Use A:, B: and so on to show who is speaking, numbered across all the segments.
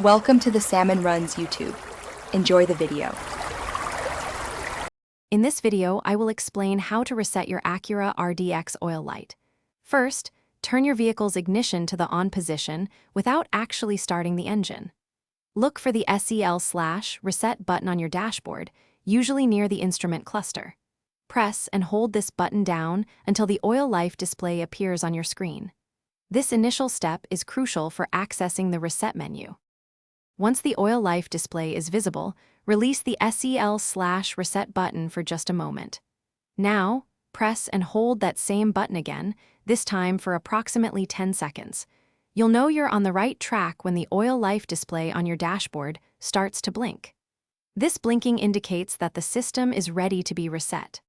A: Welcome to the Salmon Runs YouTube. Enjoy the video.
B: In this video, I will explain how to reset your Acura RDX oil light. First, turn your vehicle's ignition to the on position without actually starting the engine. Look for the SEL/reset button on your dashboard, usually near the instrument cluster. Press and hold this button down until the oil life display appears on your screen. This initial step is crucial for accessing the reset menu. Once the oil life display is visible, release the SEL/reset button for just a moment. Now, press and hold that same button again, this time for approximately 10 seconds. You'll know you're on the right track when the oil life display on your dashboard starts to blink. This blinking indicates that the system is ready to be reset.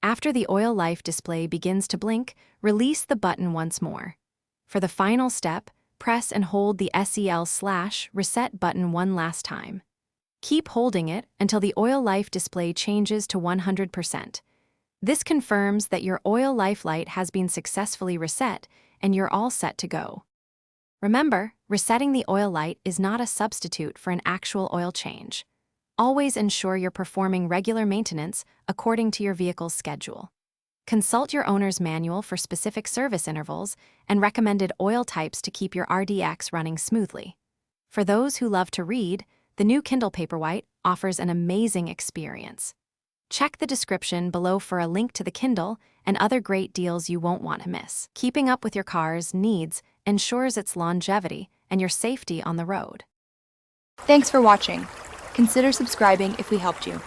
B: After the oil life display begins to blink, release the button once more. For the final step, press and hold the SEL/reset button one last time. Keep holding it until the oil life display changes to 100%. This confirms that your oil life light has been successfully reset and you're all set to go. Remember, resetting the oil light is not a substitute for an actual oil change. Always ensure you're performing regular maintenance according to your vehicle's schedule. Consult your owner's manual for specific service intervals and recommended oil types to keep your RDX running smoothly. For those who love to read, the new Kindle Paperwhite offers an amazing experience. Check the description below for a link to the Kindle and other great deals you won't want to miss. Keeping up with your car's needs ensures its longevity and your safety on the road.
A: Thanks for watching. Consider subscribing if we helped you.